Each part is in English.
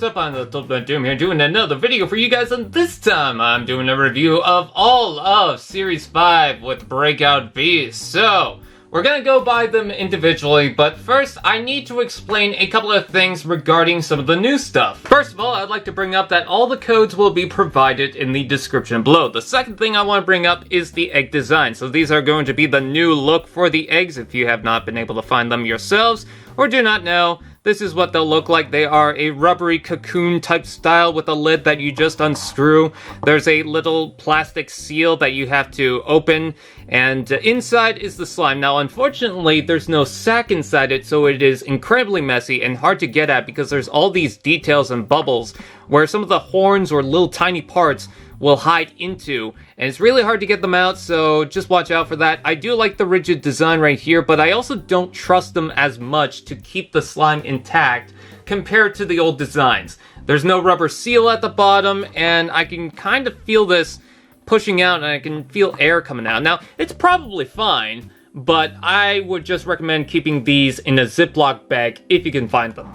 what's up? I'm the Ultimate Doom here doing another video for you guys, and this time I'm doing a review of all of Series 5 with Breakout Beasts. So, we're gonna go by them individually, but first I need to explain a couple of things regarding some of the new stuff. First of all, I'd like to bring up that all the codes will be provided in the description below. The second thing I want to bring up is the egg design. So these are going to be the new look for the eggs if you have not been able to find them yourselves or do not know. This is what they'll look like. They are a rubbery cocoon type style with a lid that you just unscrew. There's a little plastic seal that you have to open, and inside is the slime. Now, unfortunately, there's no sack inside it, so it is incredibly messy and hard to get at because there's all these details and bubbles where some of the horns or little tiny parts will hide into, and it's really hard to get them out, so just watch out for that. I do like the rigid design right here, but I also don't trust them as much to keep the slime intact compared to the old designs. There's no rubber seal at the bottom, and I can kind of feel this pushing out, and I can feel air coming out. Now, it's probably fine, but I would just recommend keeping these in a Ziploc bag if you can find them.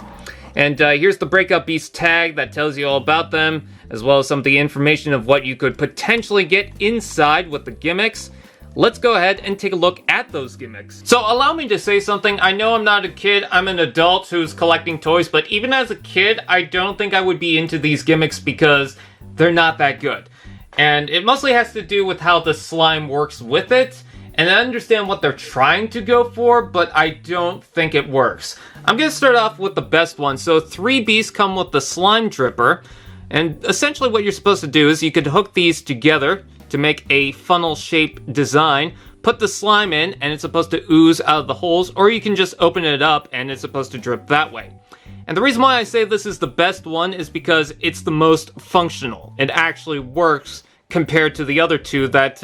And here's the Breakout Beast tag that tells you all about them, as well as some of the information of what you could potentially get inside with the gimmicks. Let's go ahead and take a look at those gimmicks. So allow me to say something. I know I'm not a kid, I'm an adult who's collecting toys, but even as a kid, I don't think I would be into these gimmicks because they're not that good. And it mostly has to do with how the slime works with it. And I understand what they're trying to go for, but I don't think it works. I'm going to start off with the best one. So 3 beasts come with the slime dripper. And essentially what you're supposed to do is you could hook these together to make a funnel shape design, put the slime in, and it's supposed to ooze out of the holes, or you can just open it up and it's supposed to drip that way. And the reason why I say this is the best one is because it's the most functional. It actually works compared to the other two that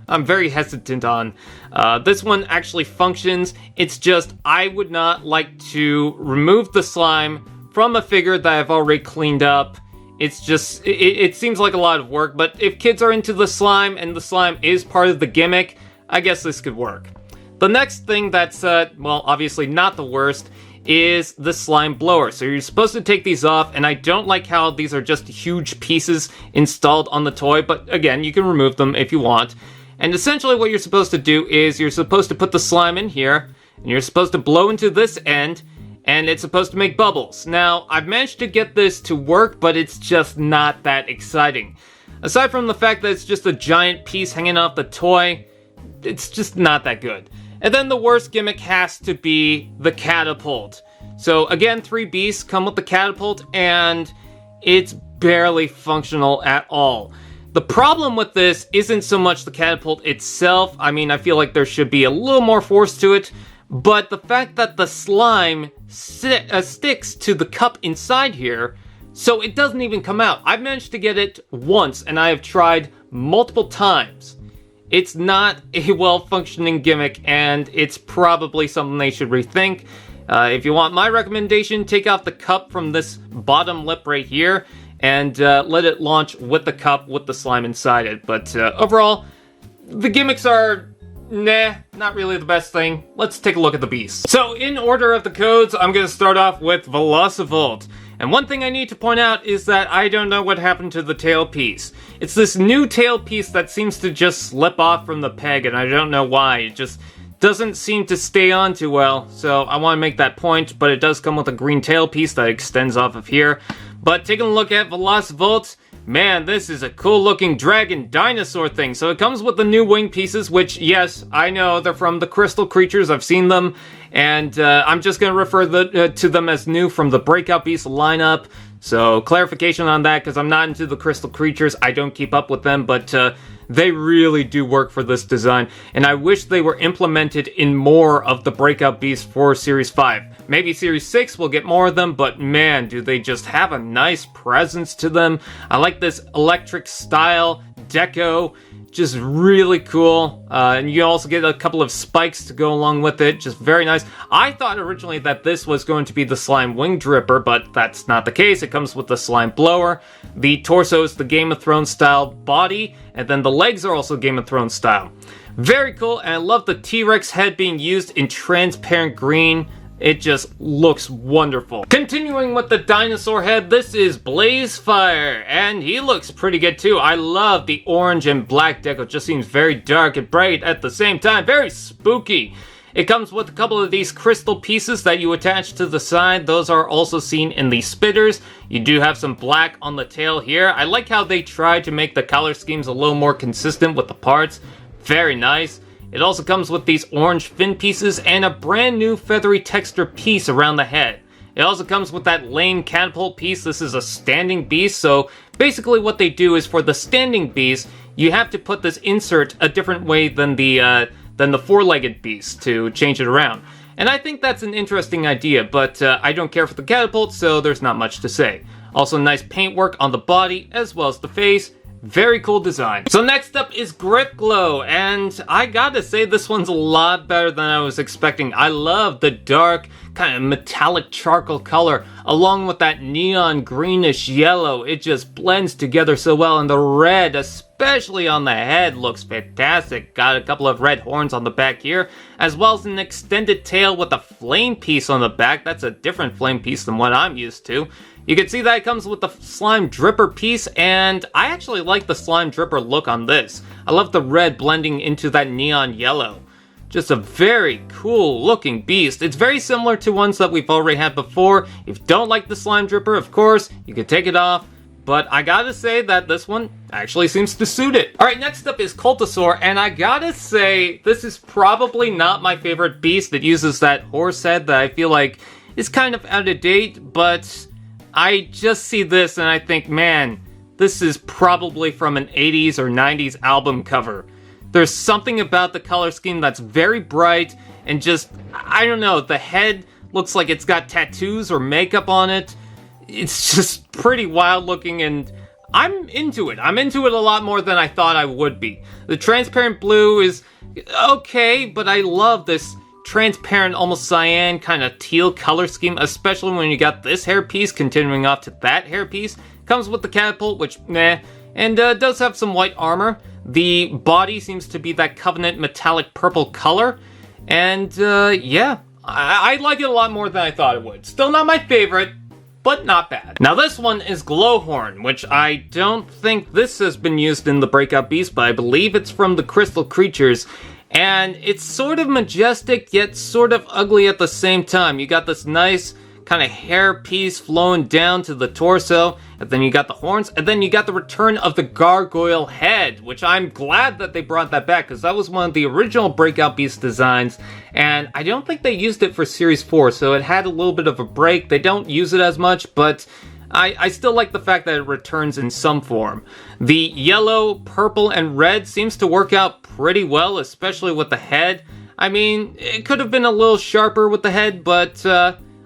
I'm very hesitant on. This one actually functions. It's just I would not like to remove the slime from a figure that I've already cleaned up. It's just, it seems like a lot of work, but if kids are into the slime and the slime is part of the gimmick, I guess this could work. The next thing that's, well, obviously not the worst is the slime blower. So you're supposed to take these off, and I don't like how these are just huge pieces installed on the toy, but again, you can remove them if you want. And essentially what you're supposed to do is you're supposed to put the slime in here, and you're supposed to blow into this end, and it's supposed to make bubbles. Now, I've managed to get this to work, but it's just not that exciting. Aside from the fact that it's just a giant piece hanging off the toy, it's just not that good. And then the worst gimmick has to be the catapult. So again, 3 beasts come with the catapult, and it's barely functional at all. The problem with this isn't so much the catapult itself. I mean, I feel like there should be a little more force to it, but the fact that the slime sticks to the cup inside here, so it doesn't even come out. I've managed to get it once, and I have tried multiple times. It's not a well-functioning gimmick, and it's probably something they should rethink. If you want my recommendation, take off the cup from this bottom lip right here, and let it launch with the cup with the slime inside it. But overall, the gimmicks are, nah, not really the best thing. Let's take a look at the beasts. So in order of the codes, I'm going to start off with Velocivolt. And one thing I need to point out is that I don't know what happened to the tail piece. It's this new tail piece that seems to just slip off from the peg, and I don't know why. It just doesn't seem to stay on too well, so I want to make that point, but it does come with a green tail piece that extends off of here. But taking a look at Velocivolt, man, this is a cool looking dragon dinosaur thing. So it comes with the new wing pieces, which, yes, I know they're from the crystal creatures. I've seen them, and I'm just going to refer to them as new from the Breakout Beast lineup. So clarification on that, because I'm not into the crystal creatures. I don't keep up with them, but they really do work for this design, and I wish they were implemented in more of the Breakout Beasts for Series 5. Maybe Series 6 will get more of them, but man, do they just have a nice presence to them. I like this electric style deco, just really cool. And you also get a couple of spikes to go along with it, just very nice. I thought originally that this was going to be the slime wing dripper, but that's not the case. It comes with the slime blower. The torso is the Game of Thrones style body, and then the legs are also Game of Thrones style. Very cool, and I love the T-Rex head being used in transparent green. It just looks wonderful. Continuing with the dinosaur head, this is Blazefyre, and he looks pretty good too. I love the orange and black deco. It just seems very dark and bright at the same time. Very spooky. It comes with a couple of these crystal pieces that you attach to the side. Those are also seen in the spitters. You do have some black on the tail here. I like how they try to make the color schemes a little more consistent with the parts. Very nice. It also comes with these orange fin pieces and a brand new feathery texture piece around the head. It also comes with that lame catapult piece. This is a standing beast, so basically what they do is for the standing beast, you have to put this insert a different way than the four-legged beast to change it around. And I think that's an interesting idea, but I don't care for the catapult, so there's not much to say. Also nice paintwork on the body as well as the face. Very cool design. So next up is Grifglo, and I gotta say this one's a lot better than I was expecting. I love the dark, kind of metallic charcoal color, along with that neon greenish yellow. It just blends together so well, and the red, especially on the head, looks fantastic. Got a couple of red horns on the back here, as well as an extended tail with a flame piece on the back. That's a different flame piece than what I'm used to. You can see that it comes with the slime dripper piece, and I actually like the slime dripper look on this. I love the red blending into that neon yellow. Just a very cool looking beast. It's very similar to ones that we've already had before. If you don't like the slime dripper, of course, you can take it off. But I gotta say that this one actually seems to suit it. Alright, next up is Coltosaur, and I gotta say, this is probably not my favorite beast. It uses that horse head that I feel like is kind of out of date, but I just see this and I think, man, this is probably from an 80s or 90s album cover. There's something about the color scheme that's very bright and just, I don't know, the head looks like it's got tattoos or makeup on it. It's just pretty wild looking, and I'm into it. I'm into it a lot more than I thought I would be. The transparent blue is okay, but I love this transparent, almost cyan kind of teal color scheme, especially when you got this hairpiece continuing off to that hairpiece. Comes with the catapult, which meh, and does have some white armor. The body seems to be that Covenant metallic purple color, and yeah, I like it a lot more than I thought it would. Still not my favorite, but not bad. Now this one is Glowhorn, which I don't think this has been used in the Breakout Beast, but I believe it's from the Crystal Creatures. And it's sort of majestic, yet sort of ugly at the same time. You got this nice kind of hair piece flowing down to the torso, and then you got the horns, and then you got the return of the gargoyle head, which I'm glad that they brought that back, because that was one of the original Breakout Beast designs, and I don't think they used it for Series 4, so it had a little bit of a break. They don't use it as much, but I still like the fact that it returns in some form. The yellow, purple, and red seems to work out pretty well, especially with the head. I mean, it could have been a little sharper with the head, but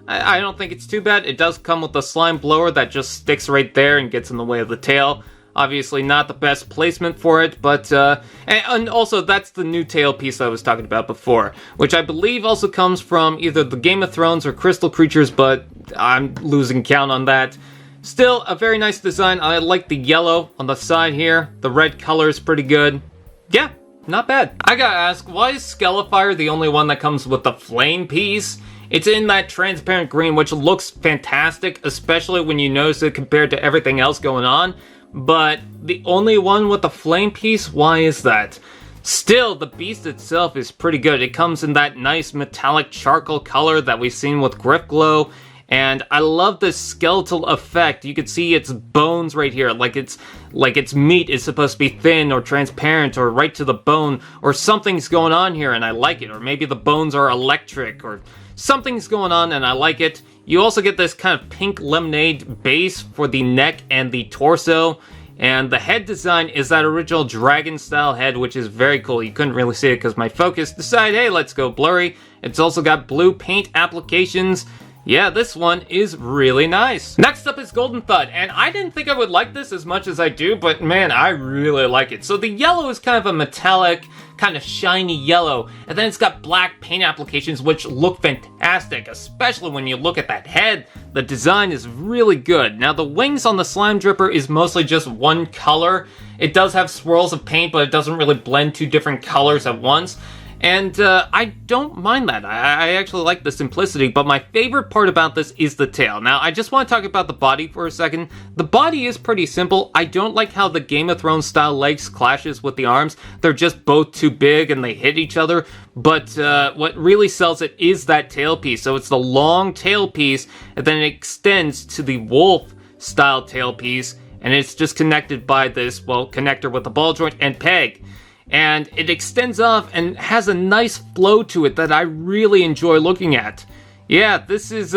I don't think it's too bad. It does come with a slime blower that just sticks right there and gets in the way of the tail. Obviously not the best placement for it, but and also that's the new tail piece I was talking about before, which I believe also comes from either the Game of Thrones or Crystal Creatures, but I'm losing count on that. Still, a very nice design. I like the yellow on the side here. The red color is pretty good. Yeah, not bad. I gotta ask, why is Scalifier the only one that comes with the flame piece? It's in that transparent green, which looks fantastic, especially when you notice it compared to everything else going on. But the only one with the flame piece, why is that? Still, the beast itself is pretty good. It comes in that nice metallic charcoal color that we've seen with Grifglo. And I love the skeletal effect. You can see its bones right here, like its meat is supposed to be thin or transparent or right to the bone, or something's going on here and I like it. Or maybe the bones are electric, or something's going on and I like it. You also get this kind of pink lemonade base for the neck and the torso. And the head design is that original dragon style head, which is very cool. You couldn't really see it because my focus decided, hey, let's go blurry. It's also got blue paint applications. Yeah, this one is really nice. Next up is Goldenthud, and I didn't think I would like this as much as I do, but man, I really like it. So the yellow is kind of a metallic, kind of shiny yellow, and then it's got black paint applications which look fantastic, especially when you look at that head. The design is really good. Now the wings on the slime dripper is mostly just one color. It does have swirls of paint, but it doesn't really blend two different colors at once. And I don't mind that. I actually like the simplicity, but my favorite part about this is the tail. Now, I just want to talk about the body for a second. The body is pretty simple. I don't like how the Game of Thrones style legs clashes with the arms. They're just both too big and they hit each other. But what really sells it is that tail piece. So it's the long tail piece, and then it extends to the wolf style tail piece, and it's just connected by this, well, connector with the ball joint and peg. And it extends off and has a nice flow to it that I really enjoy looking at. Yeah, this is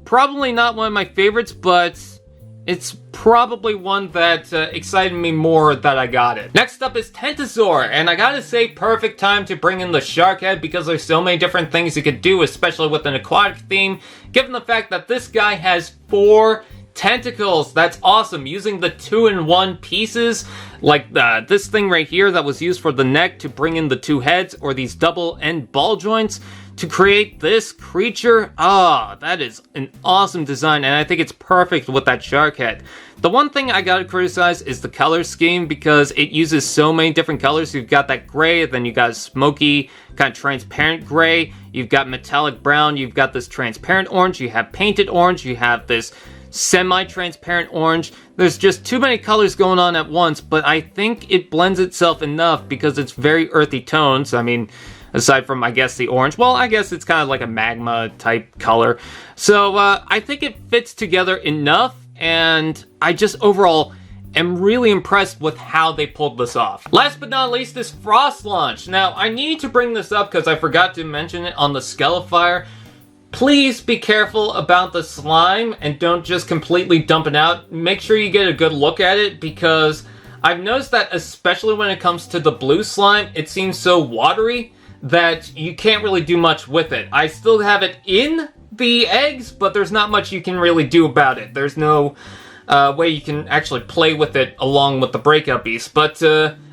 probably not one of my favorites, but it's probably one that excited me more that I got it. Next up is Tentazor, and I gotta say, perfect time to bring in the shark head because there's so many different things you could do, especially with an aquatic theme, given the fact that this guy has 4 tentacles. That's awesome. Using the 2-in-1 pieces, like this thing right here that was used for the neck to bring in the 2 heads, or these double end ball joints to create this creature. That is an awesome design, and I think it's perfect with that shark head. The one thing I gotta criticize is the color scheme, because it uses so many different colors. You've got that gray, then you got a smoky, kind of transparent gray, you've got metallic brown, you've got this transparent orange, you have painted orange, you have this semi-transparent orange. There's just too many colors going on at once, but I think it blends itself enough because it's very earthy tones. I mean, aside from, I guess, the orange. Well, I guess it's kind of like a magma type color. So I think it fits together enough, and I just overall am really impressed with how they pulled this off. Last but not least is Frostlaunch. Now, I need to bring this up because I forgot to mention it on the Scalifier. Please be careful about the slime and don't just completely dump it out. Make sure you get a good look at it, because I've noticed that especially when it comes to the blue slime, it seems so watery that you can't really do much with it. I still have it in the eggs, but there's not much you can really do about it. There's no way you can actually play with it along with the Breakout Beast. But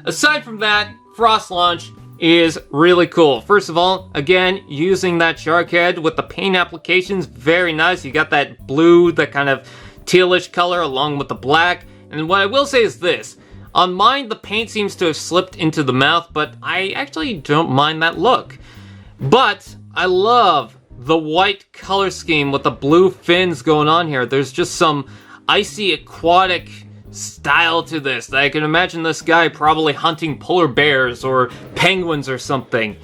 aside from that, Frostlaunch is really cool. First of all, again, using that shark head with the paint applications, very nice. You got that blue, that kind of tealish color along with the black. And what I will say is this. On mine, the paint seems to have slipped into the mouth, but I actually don't mind that look. But I love the white color scheme with the blue fins going on here. There's just some icy aquatic style to this. I can imagine this guy probably hunting polar bears or penguins or something.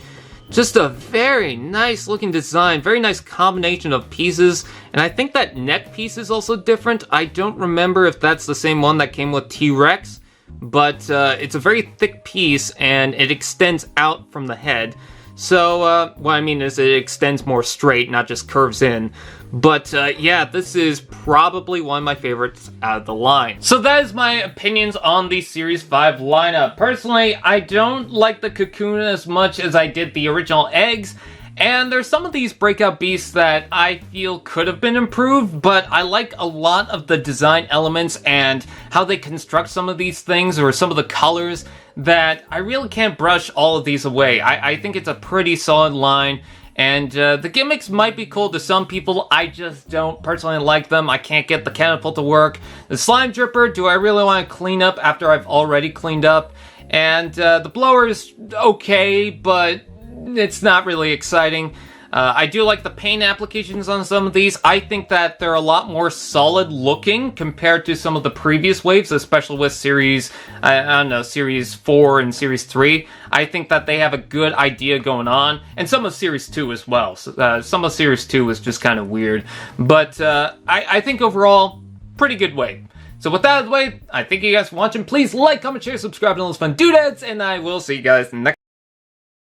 Just a very nice looking design, very nice combination of pieces, and I think that neck piece is also different. I don't remember if that's the same one that came with T-Rex, but it's a very thick piece and it extends out from the head. So, what I mean is it extends more straight, not just curves in. But, yeah, this is probably one of my favorites out of the line. So that is my opinions on the Series 5 lineup. Personally, I don't like the Cocoon as much as I did the original eggs. And there's some of these Breakout Beasts that I feel could have been improved, but I like a lot of the design elements and how they construct some of these things, or some of the colors, that I really can't brush all of these away. I think it's a pretty solid line, and the gimmicks might be cool to some people. I just don't personally like them. I can't get the catapult to work. The slime dripper, do I really want to clean up after I've already cleaned up? And the blower is okay, but it's not really exciting. I do like the paint applications on some of these. I think that they're a lot more solid looking compared to some of the previous waves, especially with Series, I don't know, Series 4 and Series 3. I think that they have a good idea going on, and some of Series 2 as well. Some of Series 2 was just kind of weird. But I think overall, pretty good wave. So with that out of the way, I thank you guys for watching. Please like, comment, share, subscribe, and all those fun doodads, and I will see you guys next time.